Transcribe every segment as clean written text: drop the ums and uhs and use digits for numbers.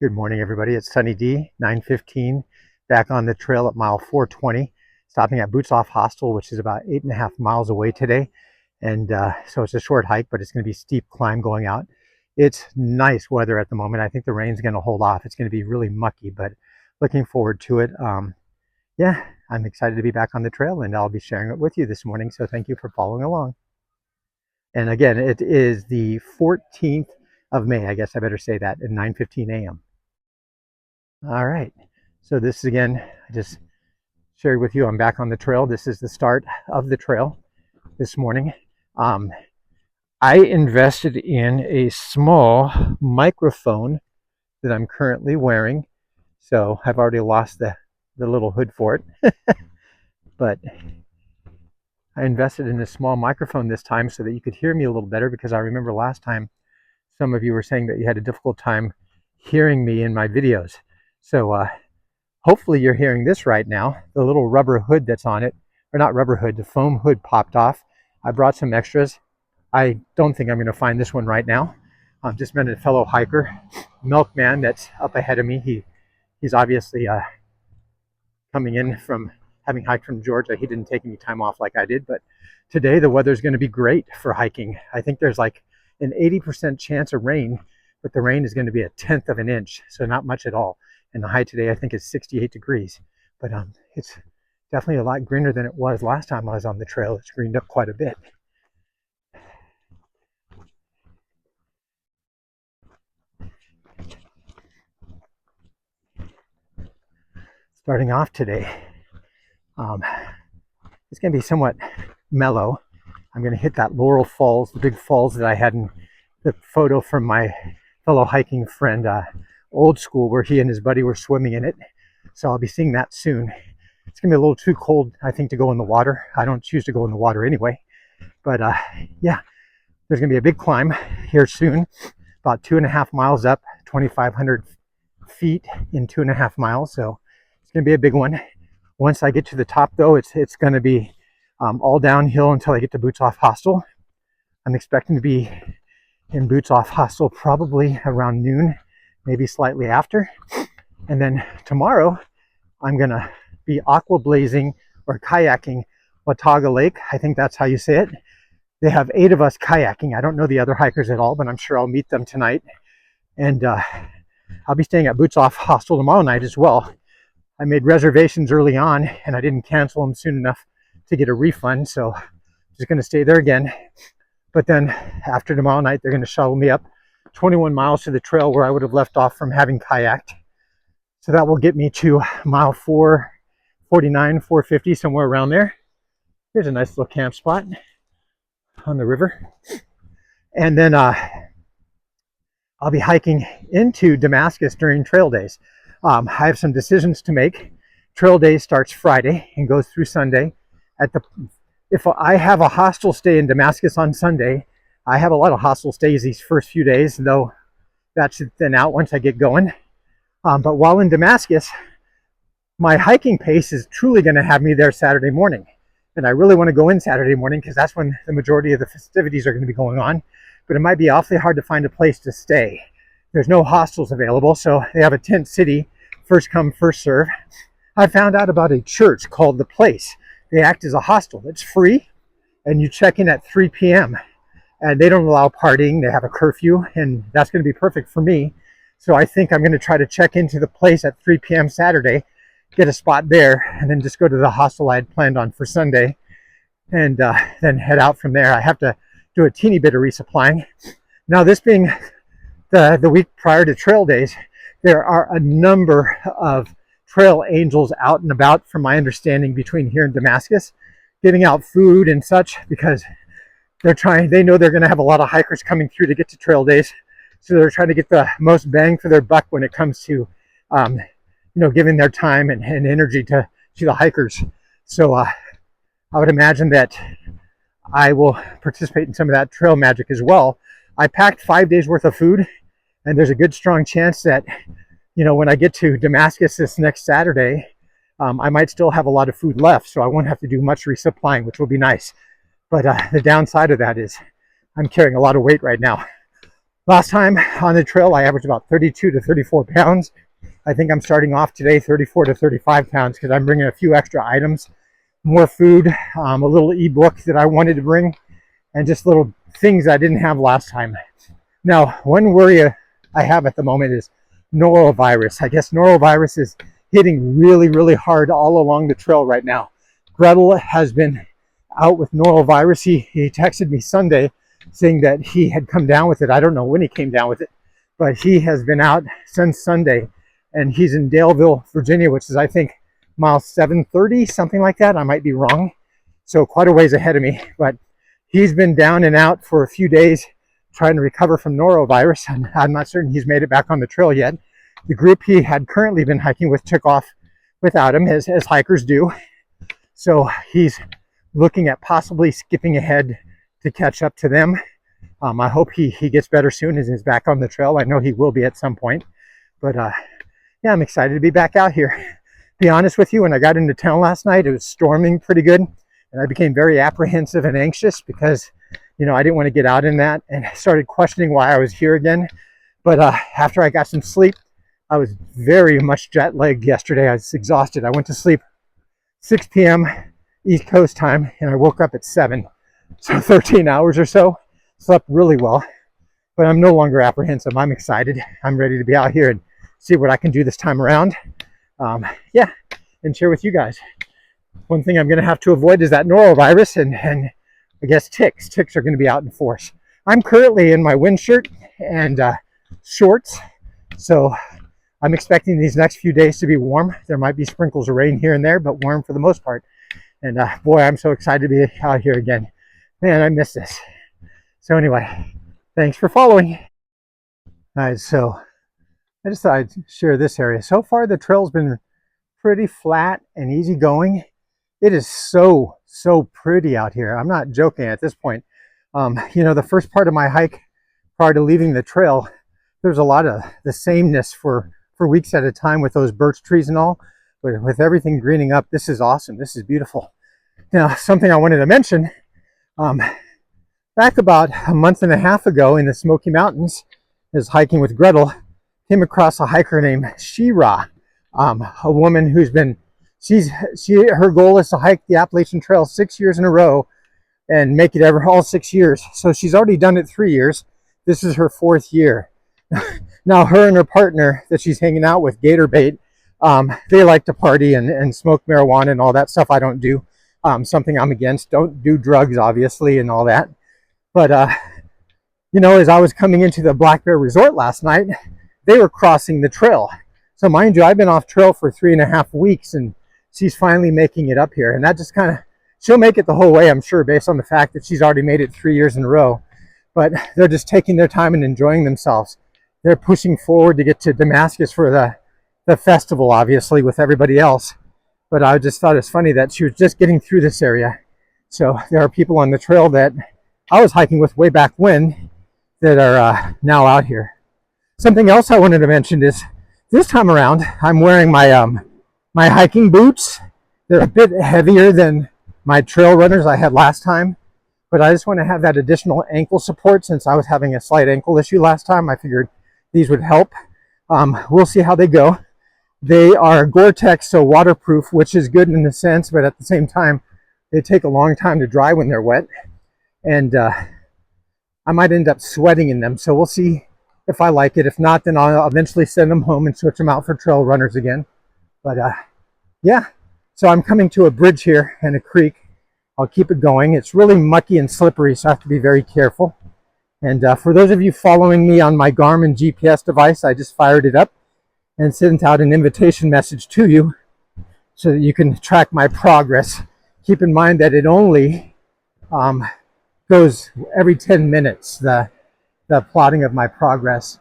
Good morning, everybody. It's Sunny D, 9:15, back on the trail at mile 420, stopping at Baf Hostel, which is about 8.5 miles away today. And so it's a short hike, but it's going to be a steep climb going out. It's nice weather at the moment. I think the rain's going to hold off. It's going to be really mucky, but looking forward to it. Yeah, I'm excited to be back on the trail, and I'll be sharing it with you this morning. So thank you for following along. And again, it is the 14th of May. I guess I better say that at 9:15 a.m. All right, so this again, I just shared with you, I'm back on the trail. This is the start of the trail this morning. I invested in a small microphone that I'm currently wearing. So I've already lost the little hood for it. But I invested in a small microphone this time so that you could hear me a little better, because I remember last time some of you were saying that you had a difficult time hearing me in my videos. So hopefully you're hearing this right now. The little rubber hood that's on it, or not rubber hood, the foam hood popped off. I brought some extras. I don't think I'm going to find this one right now. I've just met a fellow hiker, Milkman, that's up ahead of me. He's obviously coming in from having hiked from Georgia. He didn't take any time off like I did, but today the weather's going to be great for hiking. I think there's like an 80% chance of rain, but the rain is going to be 1/10 of an inch, so not much at all. And the high today, I think, is 68 degrees. But it's definitely a lot greener than it was last time I was on the trail. It's greened up quite a bit. Starting off today, it's going to be somewhat mellow. I'm going to hit that Laurel Falls, the big falls that I had in the photo from my fellow hiking friend, Old School, where he and his buddy were swimming in it. So I'll be seeing that soon. It's gonna be a little too cold, I think, to go in the water. I don't choose to go in the water anyway. But yeah, there's gonna be a big climb here soon, about 2.5 miles up, 2,500 feet in 2.5 miles. So it's gonna be a big one. Once I get to the top, though, it's gonna be all downhill until I get to Baf Hostel. I'm expecting to be in Baf Hostel probably around noon, maybe slightly after. And then tomorrow I'm gonna be aqua blazing or kayaking Watauga Lake. I think that's how you say it. They have 8 of us kayaking. I don't know the other hikers at all, but I'm sure I'll meet them tonight. And I'll be staying at Baf Hostel tomorrow night as well. I made reservations early on and I didn't cancel them soon enough to get a refund, so I'm just gonna stay there again. But then after tomorrow night, they're gonna shuttle me up 21 miles to the trail where I would have left off from having kayaked. So that will get me to mile 449, 450, somewhere around there. Here's a nice little camp spot on the river. And then I'll be hiking into Damascus during trail days. I have some decisions to make. Trail day starts Friday and goes through Sunday. If I have a hostel stay in Damascus on Sunday, I have a lot of hostel stays these first few days, though that should thin out once I get going. But while in Damascus, my hiking pace is truly going to have me there Saturday morning. And I really want to go in Saturday morning because that's when the majority of the festivities are going to be going on. But it might be awfully hard to find a place to stay. There's no hostels available, so they have a tent city, first come, first serve. I found out about a church called The Place. They act as a hostel. It's free, and you check in at 3 p.m. And they don't allow partying. They have a curfew, and that's going to be perfect for me. So I think I'm going to try to check into The Place at 3 p.m. Saturday, get a spot there, and then just go to the hostel I had planned on for Sunday, and then head out from there. I have to do a teeny bit of resupplying. Now, this being the week prior to trail days, there are a number of trail angels out and about, from my understanding, between here and Damascus, giving out food and such, because they know they're going to have a lot of hikers coming through to get to trail days. So they're trying to get the most bang for their buck when it comes to, giving their time and energy to the hikers. So I would imagine that I will participate in some of that trail magic as well. I packed 5 days worth of food, and there's a good strong chance that, when I get to Damascus this next Saturday, I might still have a lot of food left, so I won't have to do much resupplying, which will be nice. But the downside of that is I'm carrying a lot of weight right now. Last time on the trail, I averaged about 32 to 34 pounds. I think I'm starting off today 34 to 35 pounds because I'm bringing a few extra items, more food, a little ebook that I wanted to bring, and just little things I didn't have last time. Now, one worry I have at the moment is norovirus. I guess norovirus is hitting really, really hard all along the trail right now. Gretel has been out with norovirus. He texted me Sunday saying that he had come down with it. I don't know when he came down with it, but he has been out since Sunday, and he's in Daleville, Virginia, which is, I think, mile 730, something like that. I might be wrong. So quite a ways ahead of me, but he's been down and out for a few days trying to recover from norovirus, and I'm not certain he's made it back on the trail yet. The group he had currently been hiking with took off without him, as hikers do. So he's looking at possibly skipping ahead to catch up to them. I hope he gets better soon and is back on the trail. I know he will be at some point. But yeah, I'm excited to be back out here. Be honest with you, when I got into town last night, it was storming pretty good. And I became very apprehensive and anxious because, you know, I didn't want to get out in that, and I started questioning why I was here again. But after I got some sleep, I was very much jet lagged yesterday. I was exhausted. I went to sleep 6 p.m. East Coast time, and I woke up at 7. So 13 hours or so. Slept really well. But I'm no longer apprehensive. I'm excited. I'm ready to be out here and see what I can do this time around. Yeah, and share with you guys. One thing I'm going to have to avoid is that norovirus and I guess ticks. Ticks are going to be out in force. I'm currently in my wind shirt and shorts, so I'm expecting these next few days to be warm. There might be sprinkles of rain here and there, but warm for the most part. And boy, I'm so excited to be out here again. Man, I miss this. So anyway, thanks for following. All right, so I just thought I'd share this area. So far, the trail's been pretty flat and easy going. It is so pretty out here. I'm not joking at this point. You know, the first part of my hike prior to leaving the trail, there's a lot of the sameness for weeks at a time with those birch trees and all. But with everything greening up, this is awesome. This is beautiful. Now, something I wanted to mention, back about a month and a half ago in the Smoky Mountains, I was hiking with Gretel, came across a hiker named Shira, a woman who's been, her goal is to hike the Appalachian Trail 6 years in a row and make it all 6 years. So she's already done it 3 years. This is her 4th year. Now, her and her partner that she's hanging out with, Gator Bait, they like to party and smoke marijuana and all that stuff. I don't do. Something I'm against. Don't do drugs, obviously, and all that. But, you know, as I was coming into the Black Bear Resort last night, they were crossing the trail. So mind you, I've been off trail for 3.5 weeks, and she's finally making it up here. And that just kind of, she'll make it the whole way, I'm sure, based on the fact that she's already made it 3 years in a row. But they're just taking their time and enjoying themselves. They're pushing forward to get to Damascus for the festival, obviously, with everybody else. But I just thought it was funny that she was just getting through this area. So there are people on the trail that I was hiking with way back when that are now out here. Something else I wanted to mention is this time around, I'm wearing my my hiking boots. They're a bit heavier than my trail runners I had last time, but I just want to have that additional ankle support since I was having a slight ankle issue last time. I figured these would help. We'll see how they go. They are Gore-Tex, so waterproof, which is good in a sense, but at the same time, they take a long time to dry when they're wet. And I might end up sweating in them, so we'll see if I like it. If not, then I'll eventually send them home and switch them out for trail runners again. But yeah, so I'm coming to a bridge here and a creek. I'll keep it going. It's really mucky and slippery, so I have to be very careful. And for those of you following me on my Garmin GPS device, I just fired it up and sent out an invitation message to you so that you can track my progress. Keep in mind that it only goes every 10 minutes, the plotting of my progress.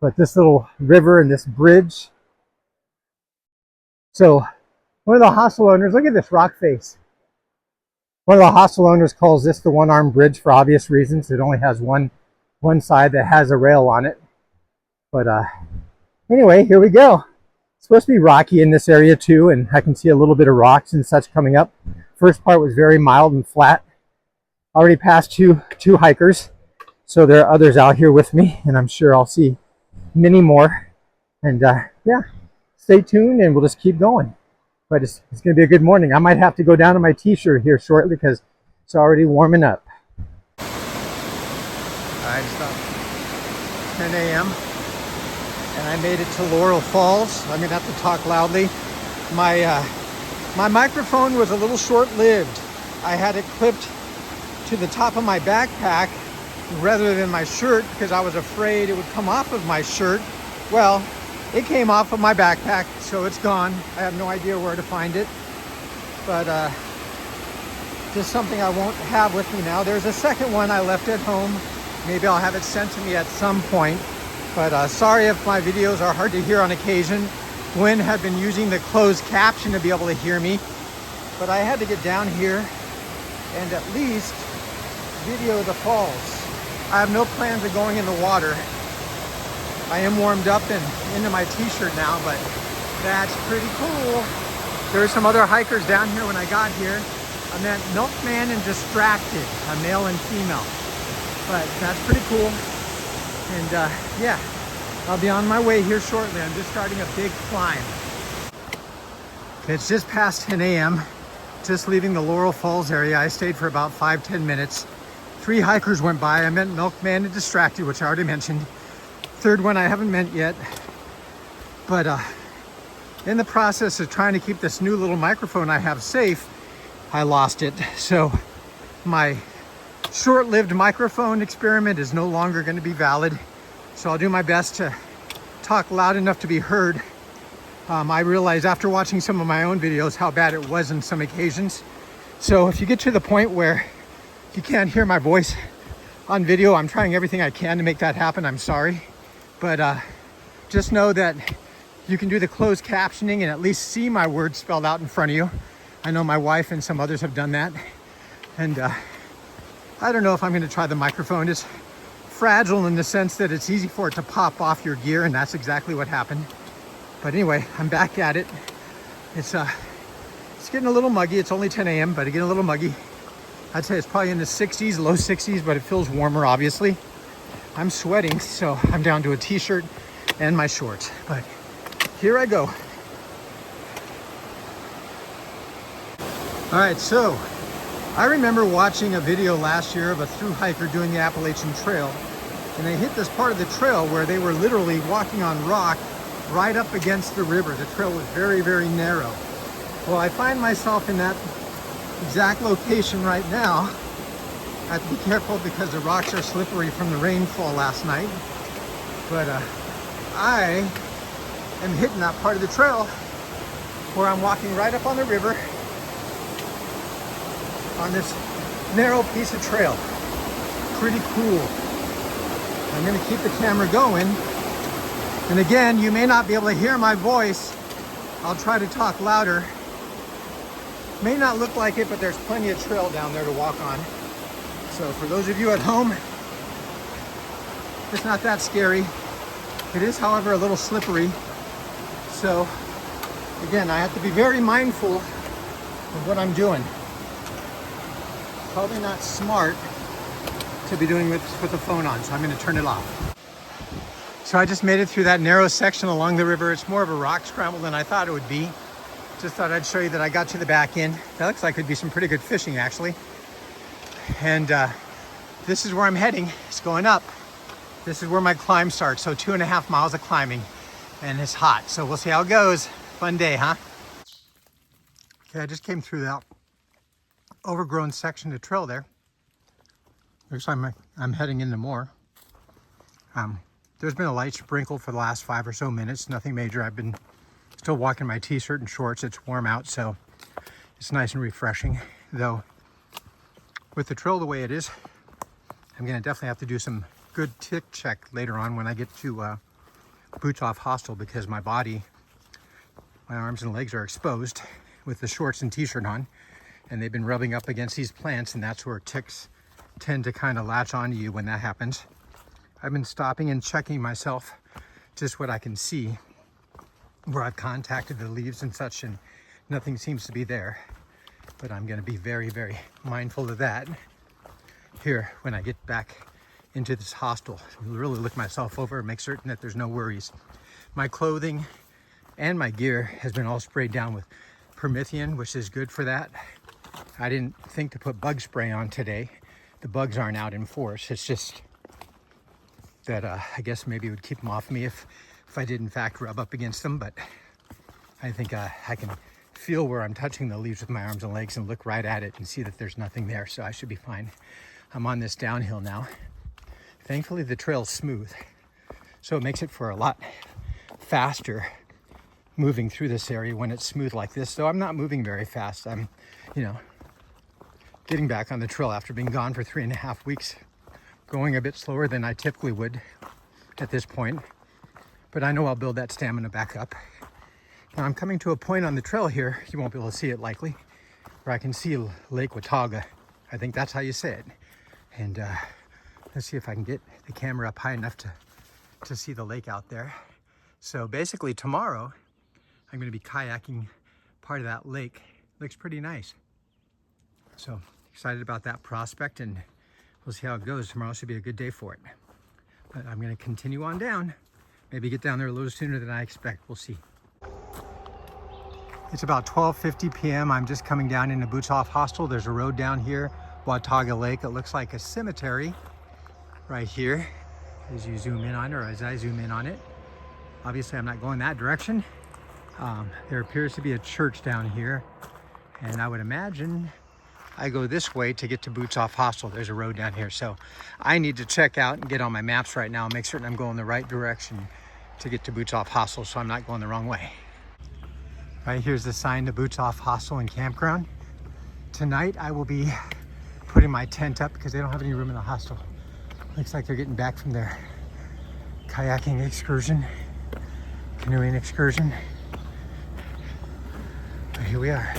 But this little river and this bridge. So one of the hostel owners, look at this rock face. One of the hostel owners calls this the one-armed bridge for obvious reasons. It only has one side that has a rail on it. But anyway, here we go. It's supposed to be rocky in this area too, and I can see a little bit of rocks and such coming up. First part was very mild and flat. Already passed two hikers. So there are others out here with me, and I'm sure I'll see many more. And yeah, stay tuned and we'll just keep going. But it's going to be a good morning. I might have to go down to my t-shirt here shortly because it's already warming up. All right, it's about 10 a.m. and I made it to Laurel Falls. I'm going to have to talk loudly. My microphone was a little short-lived. I had it clipped to the top of my backpack rather than my shirt because I was afraid it would come off of my shirt. Well, it came off of my backpack, so it's gone. I have no idea where to find it, but just something I won't have with me now. There's a second one I left at home. Maybe I'll have it sent to me at some point, but sorry if my videos are hard to hear on occasion. Gwen had been using the closed caption to be able to hear me, but I had to get down here and at least video the falls. I have no plans of going in the water. I am warmed up and into my t-shirt now, but that's pretty cool. There were some other hikers down here when I got here. I met Milkman and Distracted, a male and female. But that's pretty cool. And yeah, I'll be on my way here shortly. I'm just starting a big climb. It's just past 10 a.m. Just leaving the Laurel Falls area. I stayed for about 5-10 minutes. 3 hikers went by. I met Milkman and Distracted, which I already mentioned. Third one I haven't met yet. But in the process of trying to keep this new little microphone I have safe, I lost it. So my short-lived microphone experiment is no longer going to be valid. So I'll do my best to talk loud enough to be heard. I realized after watching some of my own videos how bad it was on some occasions. So if you get to the point where you can't hear my voice on video, I'm trying everything I can to make that happen. I'm sorry. But just know that you can do the closed captioning and at least see my words spelled out in front of you. I know my wife and some others have done that. And I don't know if I'm going to try the microphone. It's fragile in the sense that it's easy for it to pop off your gear, and that's exactly what happened. But anyway, I'm back at it. It's getting a little muggy. It's only 10 a.m., but it's getting a little muggy. I'd say it's probably in the 60s, low 60s, but it feels warmer, obviously. I'm sweating, so I'm down to a t-shirt and my shorts. But here I go. All right, so I remember watching a video last year of a thru hiker doing the Appalachian Trail, and they hit this part of the trail where they were literally walking on rock right up against the river. The trail was very, very narrow. Well, I find myself in that exact location right now. I have to be careful because the rocks are slippery from the rainfall last night. But I am hitting that part of the trail where I'm walking right up on the river on this narrow piece of trail. Pretty cool. I'm going to keep the camera going. And again, you may not be able to hear my voice. I'll try to talk louder. May not look like it, but there's plenty of trail down there to walk on. So for those of you at home, it's not that scary. It is, however, a little slippery. So again, I have to be very mindful of what I'm doing. Probably not smart to be doing with the phone on, so I'm going to turn it off. So I just made it through that narrow section along the river. It's more of a rock scramble than I thought it would be. Just thought I'd show you that I got to the back end. That looks like it could be some pretty good fishing, actually. And this is where I'm heading. It's going up. This is where my climb starts. So 2.5 miles of climbing, and it's hot. So we'll see how it goes. Fun day, huh? Okay, I just came through that overgrown section of trail there. Looks like I'm heading into more. There's been a light sprinkle for the last 5 or so minutes. Nothing major. I've been still walking my t-shirt and shorts. It's warm out, so it's nice and refreshing. Though with the trail the way it is, I'm going to definitely have to do some good tick check later on when I get to Baf Hostel, because my body, my arms and legs are exposed with the shorts and t-shirt on, and they've been rubbing up against these plants, and that's where ticks tend to kind of latch onto you when that happens. I've been stopping and checking myself, just what I can see, where I've contacted the leaves and such, and nothing seems to be there. But I'm going to be very, very mindful of that here when I get back into this hostel. Really look myself over and make certain that there's no worries. My clothing and my gear has been all sprayed down with permethrin, which is good for that. I didn't think to put bug spray on today. The bugs aren't out in force. It's just that I guess maybe it would keep them off me if I did in fact rub up against them, but I think I can feel where I'm touching the leaves with my arms and legs and look right at it and see that there's nothing there, so I should be fine. I'm on this downhill now. Thankfully the trail's smooth, so it makes it for a lot faster moving through this area when it's smooth like this. So I'm not moving very fast. I'm, getting back on the trail after being gone for 3.5 weeks, going a bit slower than I typically would at this point, but I know I'll build that stamina back up. Now I'm coming to a point on the trail here, you won't be able to see it likely, where I can see Lake Watauga. I think that's how you say it. And let's see if I can get the camera up high enough to see the lake out there. So basically tomorrow, I'm gonna be kayaking part of that lake. Looks pretty nice. So excited about that prospect, and we'll see how it goes. Tomorrow should be a good day for it. But I'm gonna continue on down. Maybe get down there a little sooner than I expect, we'll see. It's about 12:50 p.m. I'm just coming down into Baf Hostel. There's a road down here, Watauga Lake. It looks like a cemetery right here as you zoom in on it, or as I zoom in on it. Obviously, I'm not going that direction. There appears to be a church down here, and I would imagine I go this way to get to Baf Hostel. There's a road down here, so I need to check out and get on my maps right now and make certain I'm going the right direction to get to Baf Hostel, so I'm not going the wrong way. Right here's the sign to Baf Hostel and Campground. Tonight I will be putting my tent up because they don't have any room in the hostel. Looks like they're getting back from their kayaking excursion, canoeing excursion. But here we are.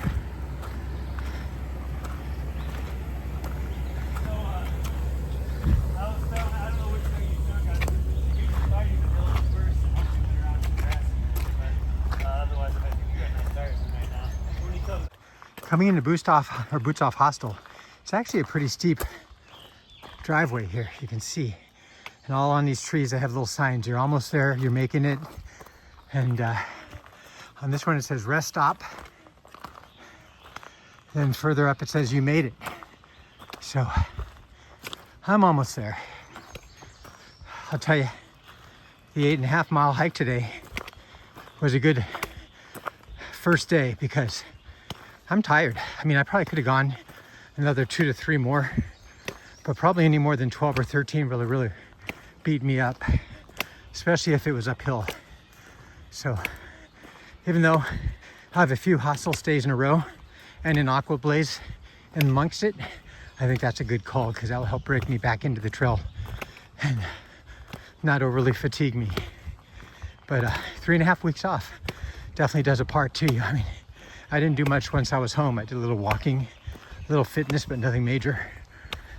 Coming into Baf Hostel, it's actually a pretty steep driveway here, you can see. And all on these trees, they have little signs. You're almost there, you're making it. And on this one, it says rest stop. Then further up, it says you made it. So I'm almost there. I'll tell you, the 8.5 mile hike today was a good first day because I'm tired. I mean, I probably could have gone another 2 to 3 more, but probably any more than 12 or 13 really beat me up, especially if it was uphill. So even though I have a few hostel stays in a row and an aqua blaze and amongst it, I think that's a good call because that will help break me back into the trail and not overly fatigue me. But 3.5 weeks off definitely does a part to you. I mean, I didn't do much once I was home. I did a little walking, a little fitness, but nothing major.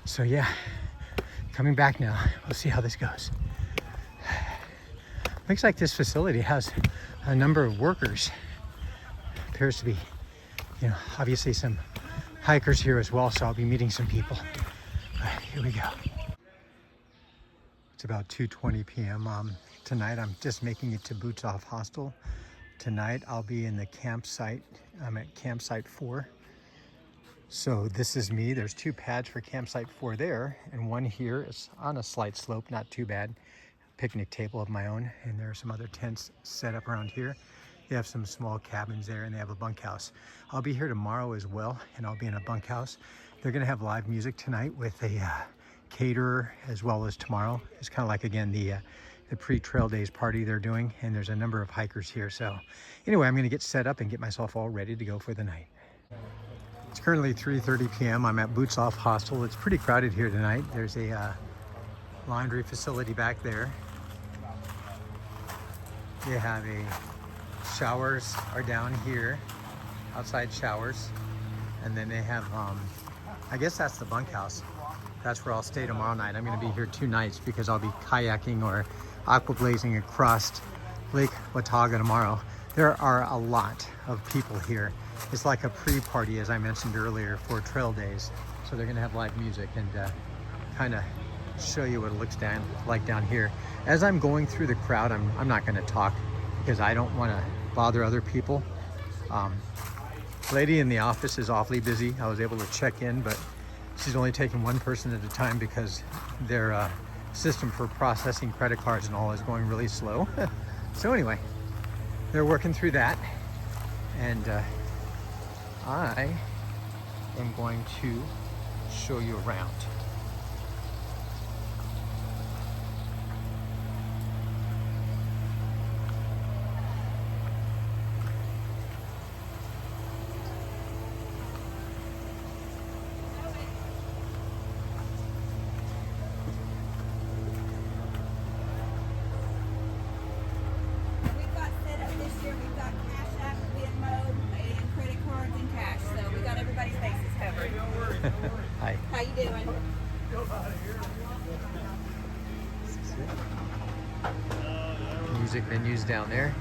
So yeah, coming back now. We'll see how this goes. Looks like this facility has a number of workers. Appears to be, obviously some hikers here as well, so I'll be meeting some people. Here we go. It's about 2:20 p.m. Tonight I'm just making it to Baf Hostel. Tonight I'll be in the campsite. I'm at campsite 4. So this is me. There's 2 pads for campsite 4 there, and one here is on a slight slope, not too bad. Picnic table of my own, and there are some other tents set up around here. They have some small cabins there, and they have a bunkhouse. I'll be here tomorrow as well, and I'll be in a bunkhouse. They're gonna have live music tonight with a caterer as well as tomorrow. It's kind of like, again, the pre-trail days party they're doing, and there's a number of hikers here. So anyway, I'm gonna get set up and get myself all ready to go for the night. It's currently 3:30 p.m. I'm at Baf Hostel. It's pretty crowded here tonight. There's a laundry facility back there. They have showers are down here, outside showers. And then they have, I guess that's the bunkhouse. That's where I'll stay tomorrow night. I'm gonna be here 2 nights because I'll be kayaking or aqua blazing across Lake Watauga tomorrow. There are a lot of people here. It's like a pre-party, as I mentioned earlier, for trail days. So they're gonna have live music and kind of show you what it looks like down here. As I'm going through the crowd, I'm not going to talk because I don't want to bother other people. Lady in the office is awfully busy. I was able to check in, but she's only taking one person at a time because their system for processing credit cards and all is going really slow. So anyway, they're working through that, and I am going to show you around. Hi. How you doing? Music venues down there.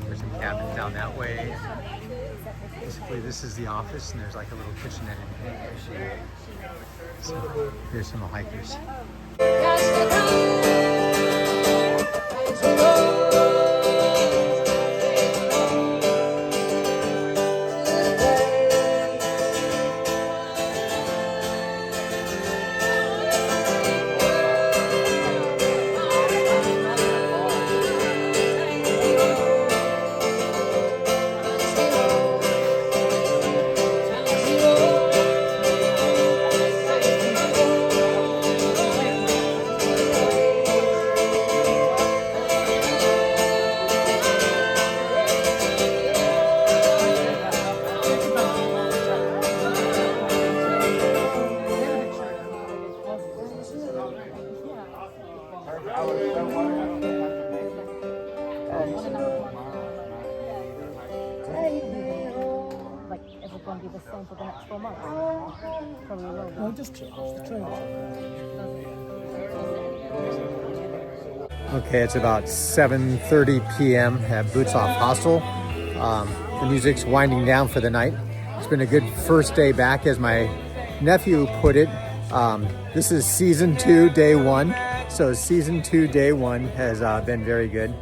There's some cabins down that way. Basically, this is the office, and there's like a little kitchenette in here. So here's some hikers. Like, is it going to be the same for the next 4 months? Probably will. No, just Okay, it's about 7:30 p.m. at Baf Hostel. The music's winding down for the night. It's been a good first day back, as my nephew put it. This is season 2, day 1. So season 2, day 1 has been very good.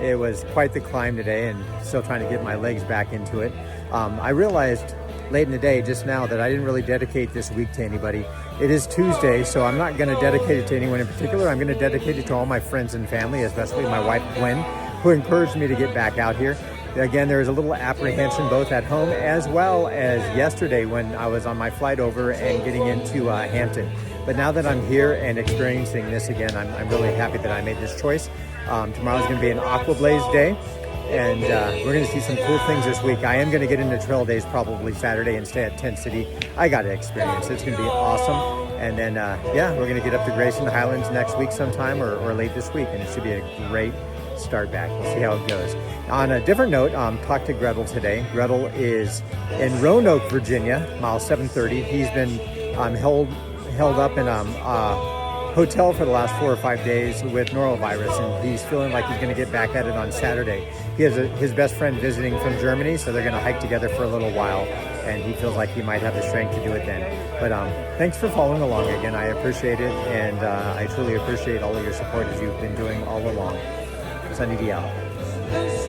It was quite the climb today, and still trying to get my legs back into it. I realized late in the day just now that I didn't really dedicate this week to anybody. It is Tuesday, so I'm not going to dedicate it to anyone in particular. I'm going to dedicate it to all my friends and family, especially my wife Gwen, who encouraged me to get back out here. Again, there was a little apprehension both at home as well as yesterday when I was on my flight over and getting into Hampton. But now that I'm here and experiencing this again, I'm really happy that I made this choice. Tomorrow's going to be an Aqua Blaze day, and we're going to see some cool things this week. I am going to get into trail days probably Saturday and stay at Tent City. I got to experience it. It's going to be awesome. And then, yeah, we're going to get up to Grayson Highlands next week sometime or late this week, and it should be a great start back. We'll see how it goes. On a different note, talked to Gretel today. Gretel is in Roanoke, Virginia, mile 730. He's been held up in hotel for the last 4 or 5 days with norovirus, and he's feeling like he's going to get back at it on Saturday. He has his best friend visiting from Germany, so they're going to hike together for a little while, and he feels like he might have the strength to do it then. But thanks for following along again. I appreciate it, and I truly appreciate all of your support as you've been doing all along. Sunny D out.